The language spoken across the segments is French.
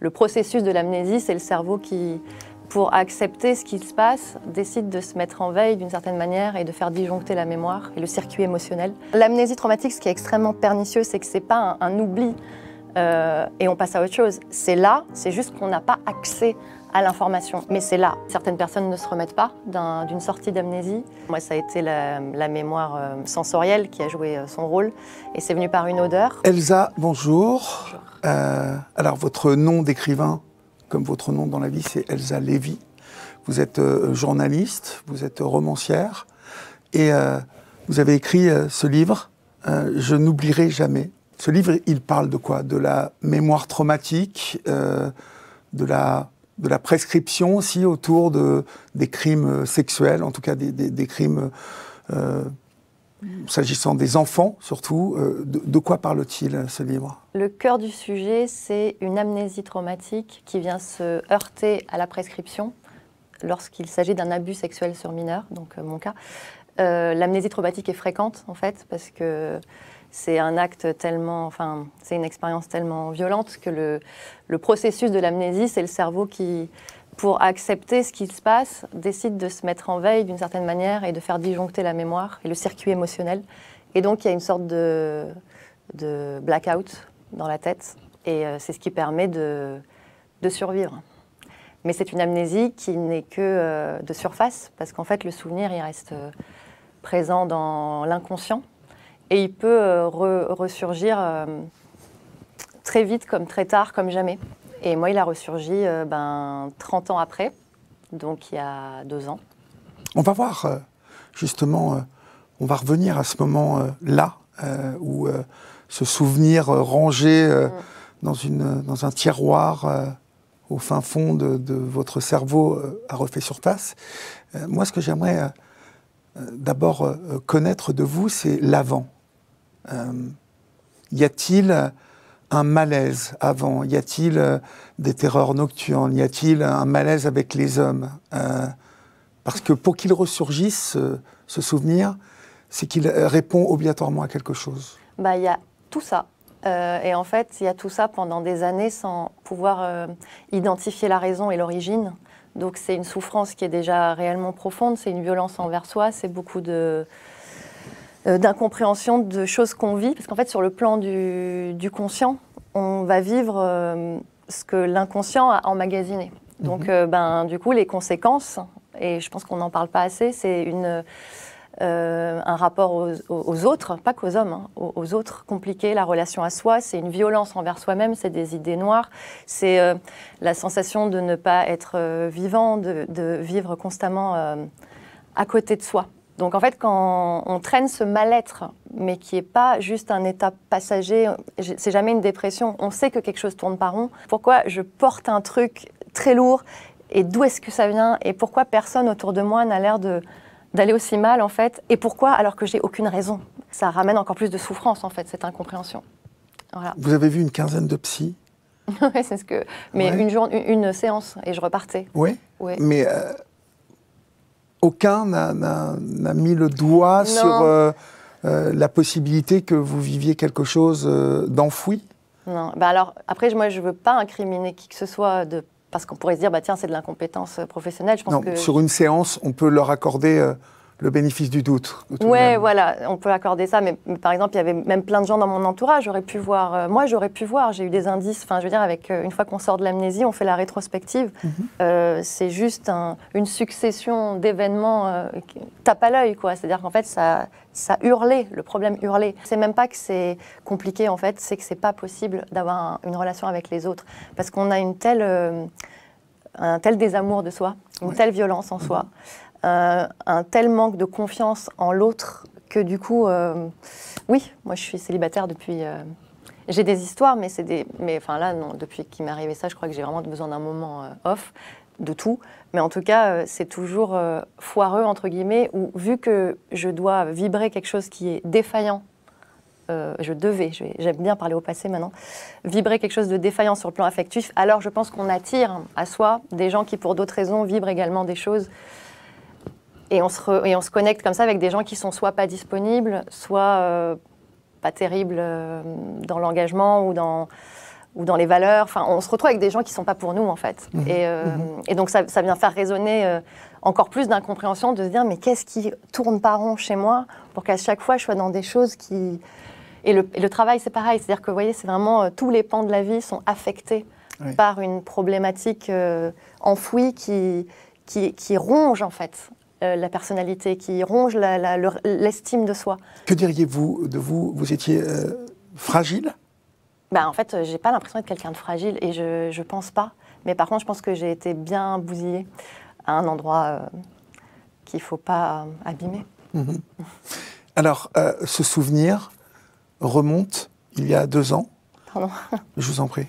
Le processus de l'amnésie, c'est le cerveau qui, pour accepter ce qui se passe, décide de se mettre en veille d'une certaine manière et de faire disjoncter la mémoire et le circuit émotionnel. L'amnésie traumatique, ce qui est extrêmement pernicieux, c'est que ce n'est pas un oubli et on passe à autre chose. C'est là, c'est juste qu'on n'a pas accès à l'information, mais c'est là. Certaines personnes ne se remettent pas d'une sortie d'amnésie. Moi, ça a été la mémoire sensorielle qui a joué son rôle, et c'est venu par une odeur. Elsa, bonjour. Alors, votre nom d'écrivain, comme votre nom dans la vie, c'est Elsa Lévy. Vous êtes journaliste, vous êtes romancière, et vous avez écrit ce livre, « Je n'oublierai jamais ». Ce livre, il parle de quoi? De la mémoire traumatique, de la prescription aussi autour des crimes sexuels, en tout cas des crimes s'agissant des enfants surtout. De quoi parle-t-il, ce livre? Le cœur du sujet, c'est une amnésie traumatique qui vient se heurter à la prescription lorsqu'il s'agit d'un abus sexuel sur mineur, donc mon cas. L'amnésie traumatique est fréquente en fait parce que c'est un acte tellement, enfin, c'est une expérience tellement violente que le processus de l'amnésie, c'est le cerveau qui, pour accepter ce qui se passe, décide de se mettre en veille d'une certaine manière et de faire disjoncter la mémoire et le circuit émotionnel. Et donc, il y a une sorte de blackout dans la tête et c'est ce qui permet de survivre. Mais c'est une amnésie qui n'est que de surface parce qu'en fait, le souvenir, il reste présent dans l'inconscient. Et il peut ressurgir très vite, comme très tard, comme jamais. Et moi, il a ressurgi 30 ans après, donc il y a 2 ans. On va voir, justement, on va revenir à ce moment-là, où ce souvenir rangé dans un tiroir au fin fond de votre cerveau a refait surface. Moi, ce que j'aimerais d'abord connaître de vous, c'est l'avant. Y a-t-il un malaise avant? Y a-t-il des terreurs nocturnes? Y a-t-il un malaise avec les hommes? Parce que pour qu'il ressurgisse, ce souvenir, c'est qu'il répond obligatoirement à quelque chose. Il y a tout ça. Et en fait, il y a tout ça pendant des années sans pouvoir identifier la raison et l'origine. Donc c'est une souffrance qui est déjà réellement profonde, c'est une violence envers soi, c'est beaucoup d'incompréhension de choses qu'on vit. Parce qu'en fait, sur le plan du conscient, on va vivre ce que l'inconscient a emmagasiné. Donc du coup, les conséquences, et je pense qu'on n'en parle pas assez, c'est un rapport aux autres, pas qu'aux hommes, hein, aux autres compliqué, la relation à soi, c'est une violence envers soi-même, c'est des idées noires, c'est la sensation de ne pas être vivant, de vivre constamment à côté de soi. Donc en fait, quand on traîne ce mal-être, mais qui n'est pas juste un état passager, c'est jamais une dépression, on sait que quelque chose tourne pas rond. Pourquoi je porte un truc très lourd et d'où est-ce que ça vient et pourquoi personne autour de moi n'a l'air d'aller aussi mal en fait, et pourquoi alors que j'ai aucune raison. Ça ramène encore plus de souffrance en fait, cette incompréhension. Voilà. Vous avez vu une quinzaine de psys? Oui, c'est ce que... Mais ouais. une séance, et je repartais. Oui, ouais. Mais aucun n'a mis le doigt sur la possibilité que vous viviez quelque chose d'enfoui? Non, alors après, moi je ne veux pas incriminer qui que ce soit parce qu'on pourrait se dire, tiens, c'est de l'incompétence professionnelle. Je pense que sur une séance, on peut leur accorder le bénéfice du doute. Oui, voilà, on peut accorder ça. Mais par exemple, il y avait même plein de gens dans mon entourage. J'aurais pu voir. Moi, j'aurais pu voir. J'ai eu des indices. Enfin, je veux dire, une fois qu'on sort de l'amnésie, on fait la rétrospective. C'est juste une succession d'événements qui tape à l'œil, quoi. C'est-à-dire qu'en fait, ça hurlait. Le problème hurlait. C'est même pas que c'est compliqué, en fait. C'est que c'est pas possible d'avoir une relation avec les autres, parce qu'on a un tel désamour de soi, une telle violence en soi. Un tel manque de confiance en l'autre que du coup, oui, moi je suis célibataire depuis... j'ai des histoires, mais enfin là, non, depuis qu'il m'est arrivé ça, je crois que j'ai vraiment besoin d'un moment off de tout. Mais en tout cas, c'est toujours foireux, entre guillemets, où vu que je dois vibrer quelque chose qui est défaillant, j'aime bien parler au passé maintenant, vibrer quelque chose de défaillant sur le plan affectif, alors je pense qu'on attire à soi des gens qui, pour d'autres raisons, vibrent également des choses. Et on se connecte comme ça avec des gens qui sont soit pas disponibles, soit pas terribles dans l'engagement ou ou dans les valeurs. Enfin, on se retrouve avec des gens qui ne sont pas pour nous, en fait. Et donc, ça vient faire résonner encore plus d'incompréhension, de se dire, mais qu'est-ce qui tourne pas rond chez moi pour qu'à chaque fois, je sois dans des choses qui... Et le travail, c'est pareil. C'est-à-dire que, vous voyez, c'est vraiment tous les pans de la vie sont affectés par une problématique enfouie qui ronge, en fait, la personnalité, qui ronge l'estime de soi. Que diriez-vous de vous? Vous étiez fragile? En fait, j'ai pas l'impression d'être quelqu'un de fragile et je pense pas. Mais par contre, je pense que j'ai été bien bousillée à un endroit qu'il faut pas abîmer. Alors, ce souvenir remonte il y a 2 ans. Pardon. Je vous en prie.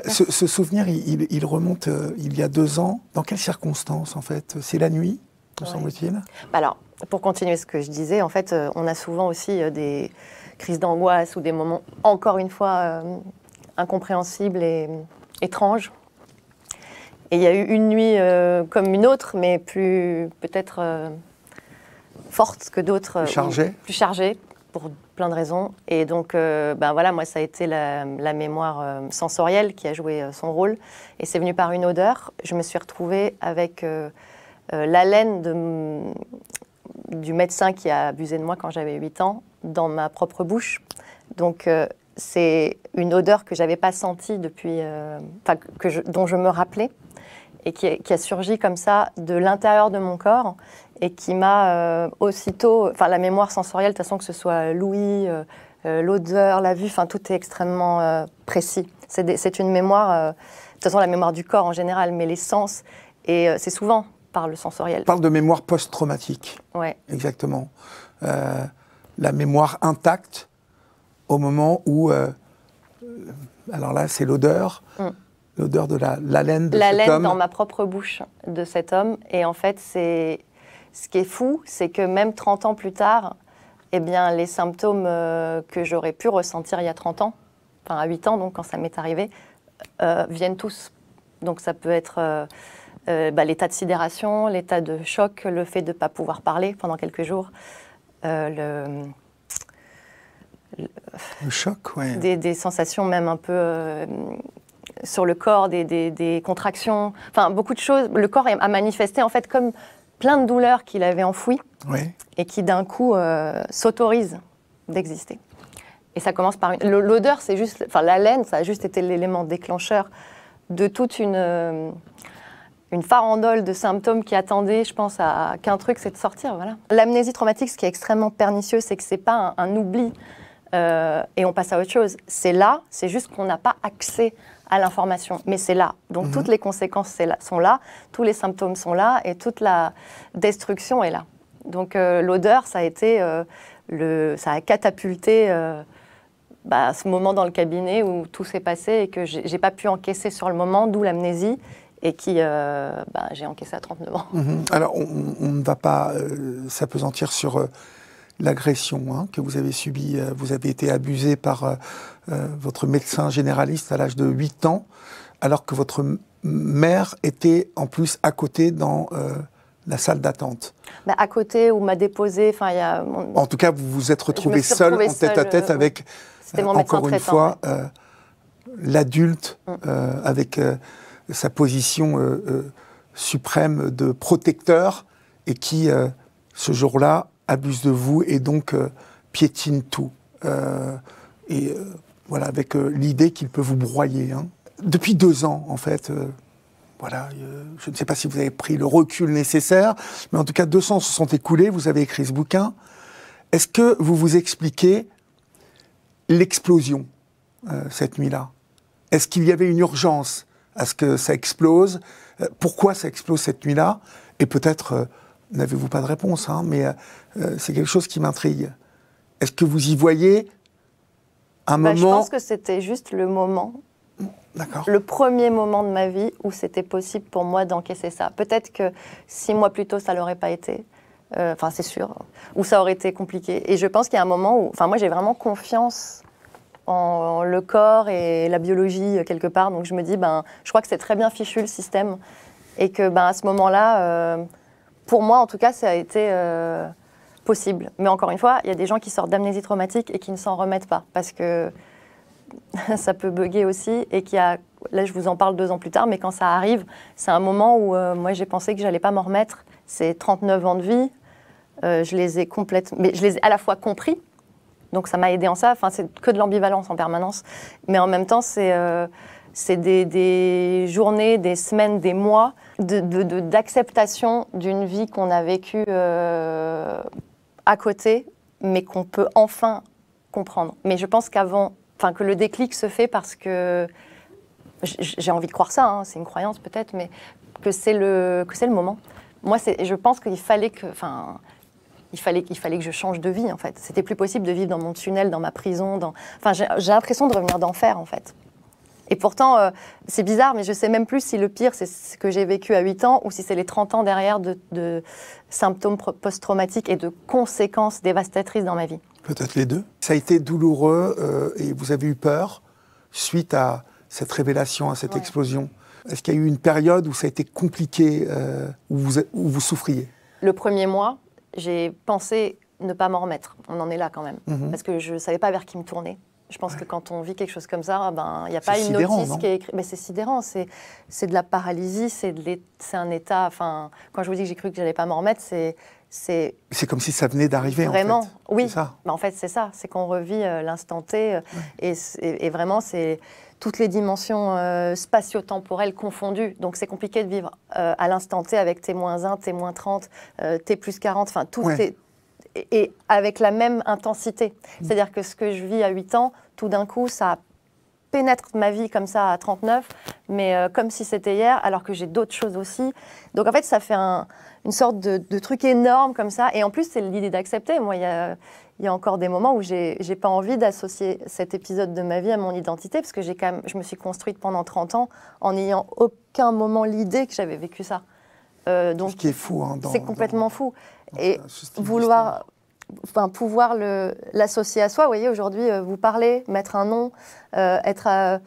Ce souvenir, il remonte il y a 2 ans. Dans quelles circonstances, en fait? C'est la nuit, me semble-t-il? Alors, pour continuer ce que je disais, en fait, on a souvent aussi des crises d'angoisse ou des moments, encore une fois, incompréhensibles et étranges. Et il y a eu une nuit comme une autre, mais plus peut-être forte que d'autres. Plus chargée, pour plein de raisons. Et donc, voilà, moi, ça a été la mémoire sensorielle qui a joué son rôle. Et c'est venu par une odeur. Je me suis retrouvée avec l'haleine du médecin qui a abusé de moi quand j'avais 8 ans dans ma propre bouche. Donc, c'est une odeur que je n'avais pas sentie depuis, dont je me rappelais et qui a surgi comme ça de l'intérieur de mon corps et qui m'a aussitôt... Enfin, la mémoire sensorielle, de toute façon, que ce soit l'ouïe, l'odeur, la vue, tout est extrêmement précis. C'est une mémoire, de toute façon, la mémoire du corps en général, mais les sens, et c'est souvent par le sensoriel. On parle de mémoire post-traumatique. Ouais. Exactement. La mémoire intacte au moment où... alors là, c'est l'odeur. L'odeur de l'haleine de cet homme. L'haleine dans ma propre bouche de cet homme. Et en fait, ce qui est fou, c'est que même 30 ans plus tard, eh bien, les symptômes que j'aurais pu ressentir il y a 30 ans, enfin à 8 ans, donc quand ça m'est arrivé, viennent tous. Donc ça peut être l'état de sidération, l'état de choc, le fait de ne pas pouvoir parler pendant quelques jours, le choc, ouais. Des sensations même un peu... sur le corps, des contractions, enfin beaucoup de choses. Le corps a manifesté en fait comme plein de douleurs qu'il avait enfouies et qui d'un coup s'autorisent d'exister. Et ça commence par l'odeur, c'est juste, enfin l'haleine, ça a juste été l'élément déclencheur de toute une farandole de symptômes qui attendaient, je pense, qu'un truc, c'est de sortir. Voilà. L'amnésie traumatique, ce qui est extrêmement pernicieux, c'est que c'est pas un oubli et on passe à autre chose. C'est là, c'est juste qu'on n'a pas accès à l'information, mais c'est là. Donc toutes les conséquences sont là, tous les symptômes sont là et toute la destruction est là. Donc l'odeur, ça a été, ça a catapulté ce moment dans le cabinet où tout s'est passé et que j'ai pas pu encaisser sur le moment, d'où l'amnésie et qui j'ai encaissé à 39 ans. Alors on ne va pas s'appesantir sur l'agression que vous avez subie. Vous avez été abusé par votre médecin généraliste à l'âge de 8 ans, alors que votre mère était en plus à côté dans la salle d'attente. À côté, où m'a déposé, En tout cas, vous vous êtes retrouvé seul, en tête-à-tête avec, encore une fois, l'adulte, avec sa position suprême de protecteur, et qui, ce jour-là, abuse de vous et donc piétine tout. Voilà, avec l'idée qu'il peut vous broyer. Depuis 2 ans, en fait, je ne sais pas si vous avez pris le recul nécessaire, mais en tout cas, 2 ans se sont écoulés, vous avez écrit ce bouquin. Est-ce que vous vous expliquez l'explosion cette nuit-là? Est-ce qu'il y avait une urgence à ce que ça explose? Pourquoi ça explose cette nuit-là? Et peut-être... n'avez-vous pas de réponse, mais c'est quelque chose qui m'intrigue. Est-ce que vous y voyez un moment... Je pense que c'était juste le moment, le premier moment de ma vie où c'était possible pour moi d'encaisser ça. Peut-être que 6 mois plus tôt, ça ne l'aurait pas été, c'est sûr, ou ça aurait été compliqué. Et je pense qu'il y a un moment où... moi, j'ai vraiment confiance en le corps et la biologie, quelque part. Donc je me dis, je crois que c'est très bien fichu, le système. Et que, à ce moment-là... pour moi, en tout cas, ça a été possible. Mais encore une fois, il y a des gens qui sortent d'amnésie traumatique et qui ne s'en remettent pas. Parce que ça peut bugger aussi et là je vous en parle 2 ans plus tard, mais quand ça arrive, c'est un moment où moi j'ai pensé que j'allais pas m'en remettre. C'est 39 ans de vie, je les ai à la fois compris, donc ça m'a aidé en ça, enfin c'est que de l'ambivalence en permanence, mais en même temps c'est des journées, des semaines, des mois d'acceptation d'une vie qu'on a vécue à côté, mais qu'on peut enfin comprendre. Mais je pense que le déclic se fait parce que j'ai envie de croire ça, hein, c'est une croyance peut-être, mais que c'est le moment. Moi, je pense qu'il fallait que je change de vie en fait. C'était plus possible de vivre dans mon tunnel, dans ma prison. J'ai l'impression de revenir d'enfer en fait. Et pourtant, c'est bizarre, mais je ne sais même plus si le pire, c'est ce que j'ai vécu à 8 ans ou si c'est les 30 ans derrière de symptômes post-traumatiques et de conséquences dévastatrices dans ma vie. Peut-être les deux. Ça a été douloureux et vous avez eu peur suite à cette révélation, à cette explosion. Est-ce qu'il y a eu une période où ça a été compliqué, où vous souffriez? Le premier mois, j'ai pensé ne pas m'en remettre. On en est là quand même. Parce que je ne savais pas vers qui me tourner. Je pense que quand on vit quelque chose comme ça, il n'y a pas une notice qui est écrite. Mais c'est sidérant, c'est de la paralysie, c'est un état... Enfin, quand je vous dis que j'ai cru que je n'allais pas m'en remettre, c'est comme si ça venait d'arriver, vraiment, en fait. Oui. Ça. En fait, c'est ça. C'est qu'on revit l'instant T. Et vraiment, c'est toutes les dimensions spatio-temporelles confondues. Donc, c'est compliqué de vivre à l'instant T avec T-1, T-30, T+40. Enfin, tout est... Et avec la même intensité. C'est-à-dire que ce que je vis à 8 ans, tout d'un coup, ça pénètre ma vie comme ça à 39, mais comme si c'était hier, alors que j'ai d'autres choses aussi. Donc en fait, ça fait une sorte de truc énorme comme ça. Et en plus, c'est l'idée d'accepter. Moi, il y a encore des moments où j'ai pas envie d'associer cet épisode de ma vie à mon identité, parce que je me suis construite pendant 30 ans en n'ayant aucun moment l'idée que j'avais vécu ça. Donc, ce qui est fou. Hein, c'est complètement fou. Et pouvoir l'associer à soi, vous voyez, aujourd'hui, vous parlez, mettre un nom, être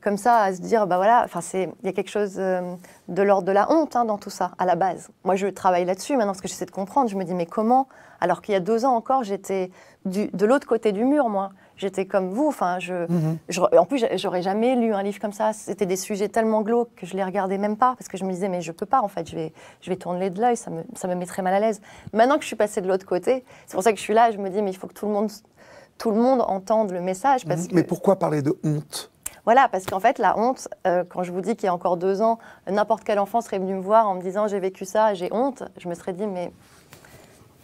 comme ça, à se dire, il y a quelque chose de l'ordre de la honte dans tout ça, à la base. Moi, je travaille là-dessus maintenant, parce que j'essaie de comprendre. Je me dis, mais comment? Alors qu'il y a 2 ans encore, j'étais de l'autre côté du mur, moi. J'étais comme vous. Enfin, en plus, j'aurais jamais lu un livre comme ça. C'était des sujets tellement glauques que je les regardais même pas, parce que je me disais, mais je peux pas, en fait. Je vais tourner de l'œil, ça me mettrait mal à l'aise. Maintenant que je suis passée de l'autre côté, c'est pour ça que je suis là, je me dis, mais il faut que tout le monde entende le message. Mais pourquoi parler de honte? Voilà, parce qu'en fait, la honte, quand je vous dis qu'il y a encore 2 ans, n'importe quel enfant serait venu me voir en me disant, j'ai vécu ça, j'ai honte, je me serais dit, mais...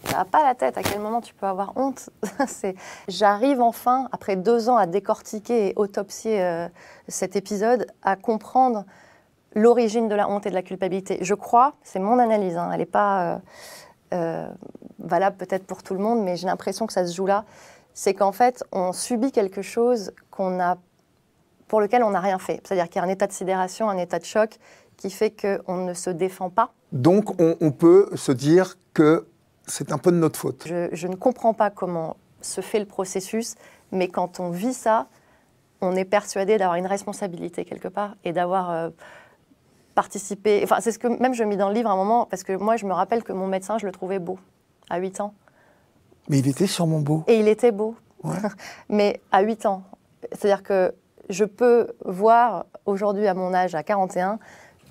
ça n'a pas la tête, à quel moment tu peux avoir honte? J'arrive enfin, après 2 ans à décortiquer et autopsier cet épisode, à comprendre l'origine de la honte et de la culpabilité. Je crois, c'est mon analyse, elle n'est pas valable peut-être pour tout le monde, mais j'ai l'impression que ça se joue là, c'est qu'en fait, on subit quelque chose pour lequel on n'a rien fait. C'est-à-dire qu'il y a un état de sidération, un état de choc qui fait qu'on ne se défend pas. Donc on peut se dire que c'est un peu de notre faute. Je ne comprends pas comment se fait le processus, mais quand on vit ça, on est persuadé d'avoir une responsabilité quelque part et d'avoir participé. Enfin, c'est ce que même je mis dans le livre à un moment, parce que moi, je me rappelle que mon médecin, je le trouvais beau, à 8 ans. Mais il était sûrement beau. Et il était beau, ouais. Mais à 8 ans. C'est-à-dire que je peux voir aujourd'hui, à mon âge, à 41,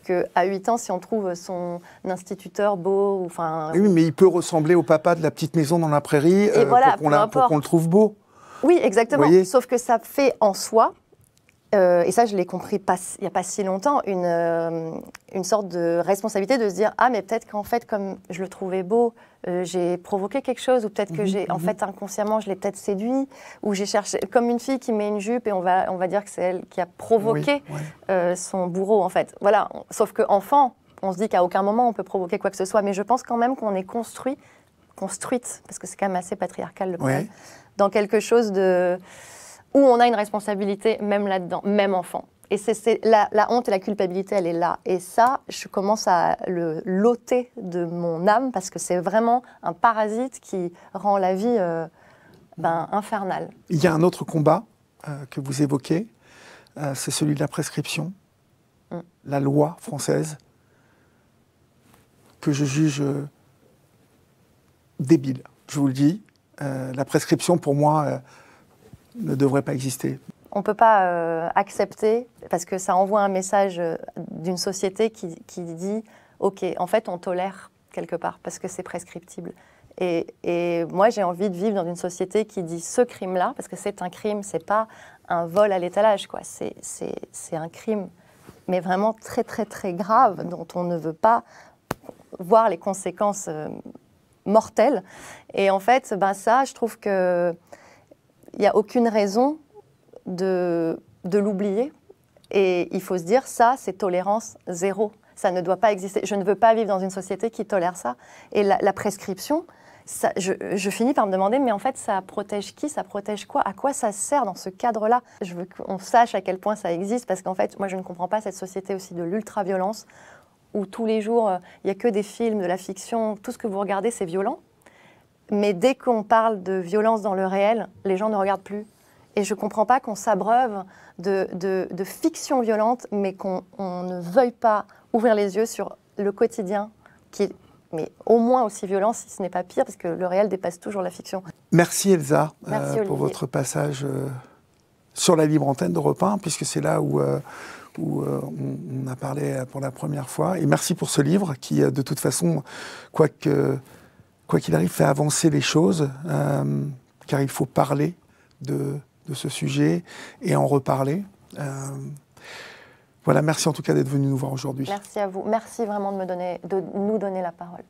qu'à 8 ans, si on trouve son instituteur beau... Oui, mais il peut ressembler au papa de la petite maison dans la prairie pour qu'on le trouve beau. Oui, exactement. Sauf que ça fait en soi, et ça je l'ai compris il n'y a pas si longtemps, une sorte de responsabilité de se dire « Ah, mais peut-être qu'en fait, comme je le trouvais beau, j'ai provoqué quelque chose, ou peut-être que en fait, inconsciemment, je l'ai peut-être séduit, ou j'ai cherché... » Comme une fille qui met une jupe et on va dire que c'est elle qui a provoqué son bourreau, en fait. Voilà. Sauf qu'enfant, on se dit qu'à aucun moment on peut provoquer quoi que ce soit, mais je pense quand même qu'on est construite, parce que c'est quand même assez patriarcal le problème, dans quelque chose où on a une responsabilité, même là-dedans, même enfant. Et la honte et la culpabilité, elle est là. Et ça, je commence à l'ôter de mon âme, parce que c'est vraiment un parasite qui rend la vie infernale. Il y a un autre combat que vous évoquez, c'est celui de la prescription, la loi française, que je juge débile. Je vous le dis, la prescription, pour moi, ne devrait pas exister. On peut pas accepter, parce que ça envoie un message d'une société qui dit « Ok, en fait, on tolère quelque part, parce que c'est prescriptible ». Et moi, j'ai envie de vivre dans une société qui dit ce crime-là, parce que c'est un crime, c'est pas un vol à l'étalage, quoi. C'est un crime, mais vraiment très, très, très grave, dont on ne veut pas voir les conséquences mortelles. Et en fait, ben ça, je trouve qu'il n'y a aucune raison de l'oublier. Et il faut se dire, ça, c'est tolérance zéro. Ça ne doit pas exister. Je ne veux pas vivre dans une société qui tolère ça. Et la prescription, ça, je finis par me demander, mais en fait, ça protège qui? Ça protège quoi? À quoi ça sert dans ce cadre-là? Je veux qu'on sache à quel point ça existe, parce qu'en fait, moi, je ne comprends pas cette société aussi de l'ultra-violence, où tous les jours, il n'y a que des films, de la fiction, tout ce que vous regardez, c'est violent. Mais dès qu'on parle de violence dans le réel, les gens ne regardent plus. Et je ne comprends pas qu'on s'abreuve de fiction violente, mais qu'on ne veuille pas ouvrir les yeux sur le quotidien, qui est mais au moins aussi violent, si ce n'est pas pire, parce que le réel dépasse toujours la fiction. Merci Elsa Merci pour votre passage sur la libre antenne d'Europe 1, puisque c'est là où on a parlé pour la première fois. Et merci pour ce livre qui, de toute façon, quoi qu'il arrive, fait avancer les choses, car il faut parler de ce sujet et en reparler. Voilà, merci en tout cas d'être venu nous voir aujourd'hui. Merci à vous. Merci vraiment de nous donner la parole.